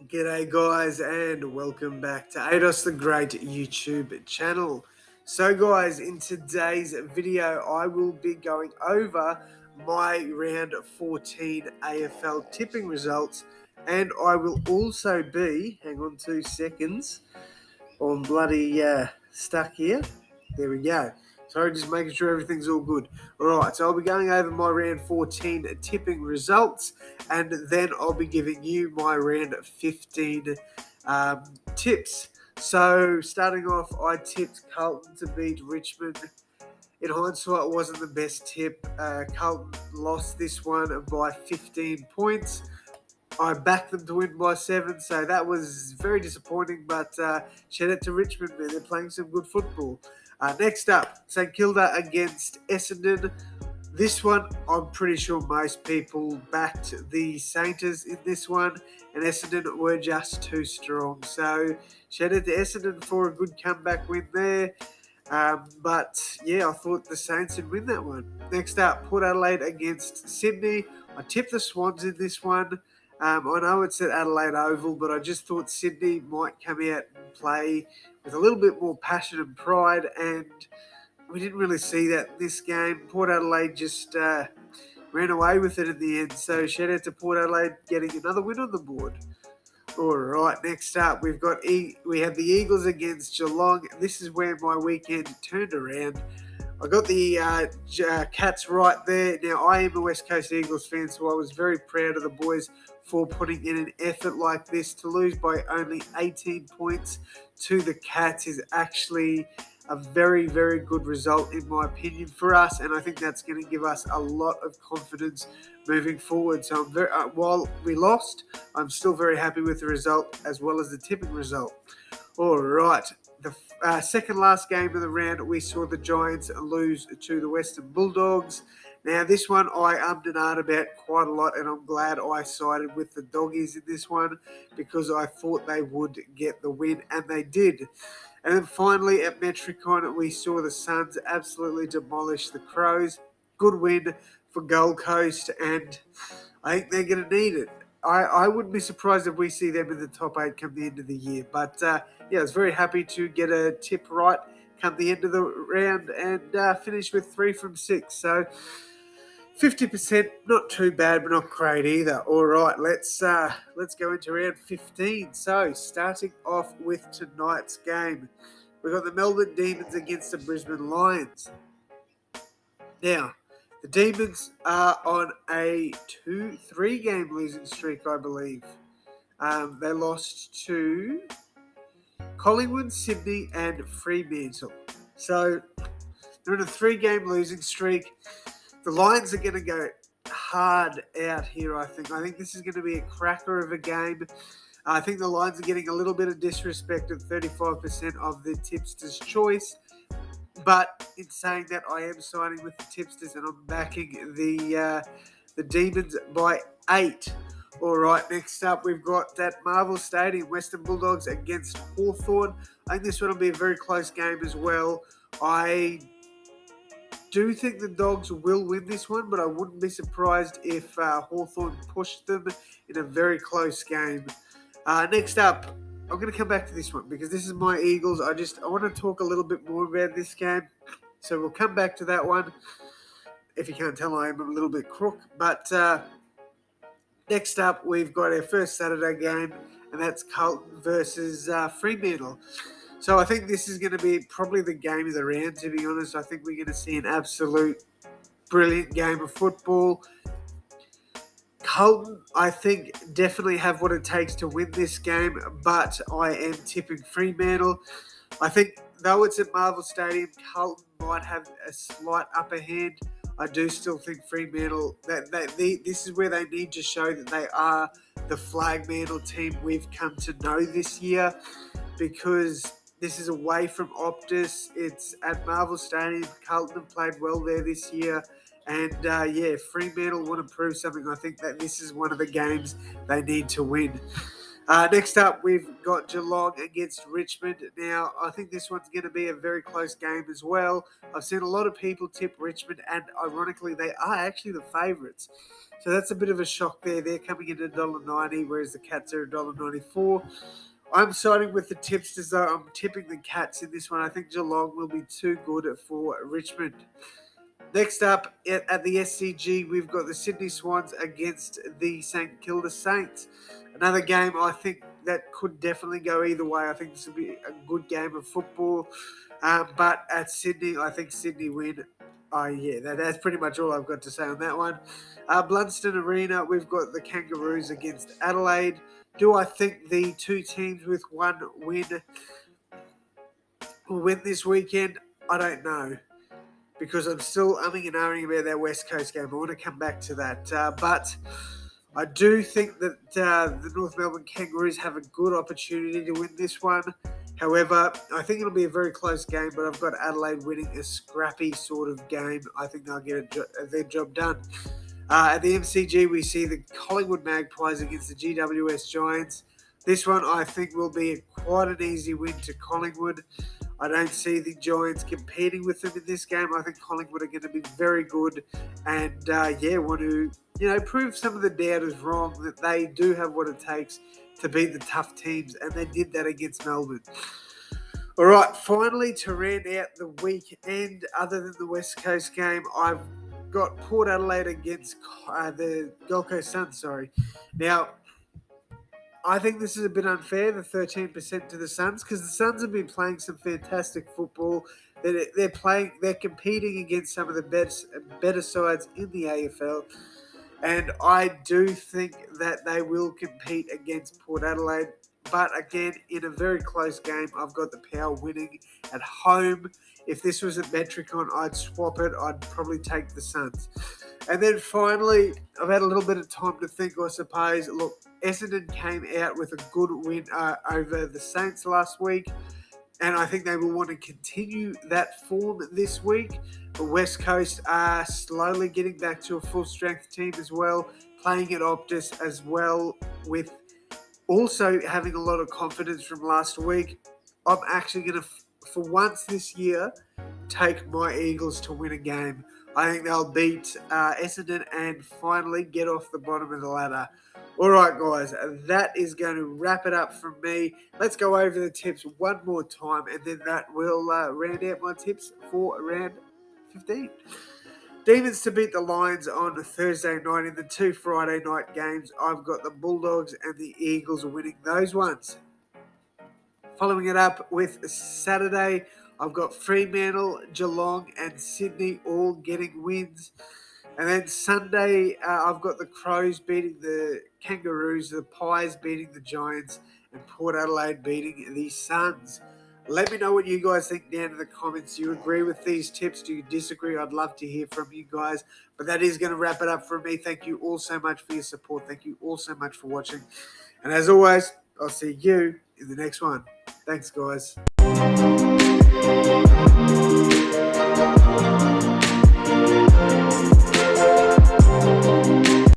G'day guys and welcome back to AdosTheGreat YouTube channel. So guys, in today's video I will be going over my round 14 AFL tipping results, and I will also be, hang on 2 seconds, I'm bloody stuck here. There we go. Sorry, just making sure everything's all good. Alright, so I'll be going over my round 14 tipping results, and then I'll be giving you my round 15 tips. So, starting off, I tipped Carlton to beat Richmond. In hindsight, it wasn't the best tip. Carlton lost this one by 15 points. I backed them to win by 7, so that was very disappointing. But shout out to Richmond, man. They're playing some good football. Next up, St Kilda against Essendon. This one, I'm pretty sure most people backed the Saints in this one, and Essendon were just too strong. So shout out to Essendon for a good comeback win there. But yeah, I thought the Saints would win that one. Next up, Port Adelaide against Sydney. I tipped the Swans in this one. I know it's at Adelaide Oval, but I just thought Sydney might come out and play with a little bit more passion and pride, and we didn't really see that in this game. Port Adelaide just ran away with it in the end, so shout out to Port Adelaide getting another win on the board. All right, next up, we have the Eagles against Geelong. This is where my weekend turned around. I got the Cats right there. Now, I am a West Coast Eagles fan, so I was very proud of the boys for putting in an effort like this. To lose by only 18 points to the Cats is actually a very, very good result, in my opinion, for us, and I think that's going to give us a lot of confidence moving forward. So while we lost, I'm still very happy with the result as well as the tipping result. All right, the second last game of the round, we saw the Giants lose to the Western Bulldogs. Now, this one I ummed and ahed about quite a lot, and I'm glad I sided with the Doggies in this one because I thought they would get the win, and they did. And then finally at Metricon, we saw the Suns absolutely demolish the Crows. Good win for Gold Coast, and I think they're going to need it. I wouldn't be surprised if we see them in the top 8 come the end of the year. But yeah, I was very happy to get a tip right come the end of the round and finish with 3 from 6. So 50%, not too bad, but not great either. All right, let's go into round 15. So starting off with tonight's game, we've got the Melbourne Demons against the Brisbane Lions. Now, the Demons are on a 2-3 game losing streak, I believe. They lost to Collingwood, Sydney, and Fremantle. So they're in a 3-game losing streak. The Lions are going to go hard out here, I think. I think this is going to be a cracker of a game. I think the Lions are getting a little bit of disrespect at 35% of the tipster's choice. But in saying that, I am siding with the tipsters and I'm backing the Demons by 8. All right, next up we've got that Marvel Stadium, Western Bulldogs against Hawthorn. I think this one will be a very close game as well. I do think the Dogs will win this one, but I wouldn't be surprised if Hawthorn pushed them in a very close game. Next up, I'm going to come back to this one because this is my Eagles. I want to talk a little bit more about this game. So we'll come back to that one. If you can't tell, I am a little bit crook. But next up, we've got our first Saturday game, and that's Carlton versus Fremantle. So I think this is going to be probably the game of the round, to be honest. I think we're going to see an absolute brilliant game of football. Carlton, I think, definitely have what it takes to win this game, but I am tipping Fremantle. I think, though it's at Marvel Stadium, Carlton might have a slight upper hand. I do still think Fremantle, this is where they need to show that they are the flag mantle team we've come to know this year, because this is away from Optus. It's at Marvel Stadium. Carlton have played well there this year. And, Fremantle want to prove something. I think that this is one of the games they need to win. Next up, we've got Geelong against Richmond. Now, I think this one's going to be a very close game as well. I've seen a lot of people tip Richmond, and ironically, they are actually the favourites. So that's a bit of a shock there. They're coming in at $1.90, whereas the Cats are $1.94. I'm siding with the tipsters, though. I'm tipping the Cats in this one. I think Geelong will be too good for Richmond. Next up, at the SCG, we've got the Sydney Swans against the St Kilda Saints. Another game I think that could definitely go either way. I think this will be a good game of football. But at Sydney, I think Sydney win. Oh, yeah, that's pretty much all I've got to say on that one. Blunston Arena, we've got the Kangaroos against Adelaide. Do I think the two teams with one win will win this weekend? I don't know, because I'm still umming and ahhing about that West Coast game. I want to come back to that. But I do think that the North Melbourne Kangaroos have a good opportunity to win this one. However, I think it'll be a very close game, but I've got Adelaide winning a scrappy sort of game. I think they'll get their job done. At the MCG, we see the Collingwood Magpies against the GWS Giants. This one, I think, will be quite an easy win to Collingwood. I don't see the Giants competing with them in this game. I think Collingwood are going to be very good and, want to, prove some of the doubters wrong, that they do have what it takes to beat the tough teams, and they did that against Melbourne. All right, finally, to round out the weekend, other than the West Coast game, I've got Port Adelaide against the Gold Coast Suns, Now, I think this is a bit unfair, the 13% to the Suns, because the Suns have been playing some fantastic football. They're competing against some of the better sides in the AFL. And I do think that they will compete against Port Adelaide. But again, in a very close game, I've got the Power winning at home. If this was a Metricon, I'd swap it. I'd probably take the Suns. And then finally, I've had a little bit of time to think, I suppose. Look, Essendon came out with a good win over the Saints last week, and I think they will want to continue that form this week. The West Coast are slowly getting back to a full-strength team as well, playing at Optus as well, with also having a lot of confidence from last week. I'm actually going to, for once this year, take my Eagles to win a game. I think they'll beat Essendon and finally get off the bottom of the ladder. All right, guys, that is going to wrap it up from me. Let's go over the tips one more time, and then that will round out my tips for round 15. Demons to beat the Lions on Thursday night. In the two Friday night games, I've got the Bulldogs and the Eagles winning those ones. Following it up with Saturday, I've got Fremantle, Geelong and Sydney all getting wins. And then Sunday, I've got the Crows beating the Kangaroos, the Pies beating the Giants, and Port Adelaide beating the Suns. Let me know what you guys think down in the comments. Do you agree with these tips? Do you disagree? I'd love to hear from you guys. But that is going to wrap it up for me. Thank you all so much for your support. Thank you all so much for watching. And as always, I'll see you in the next one. Thanks, guys.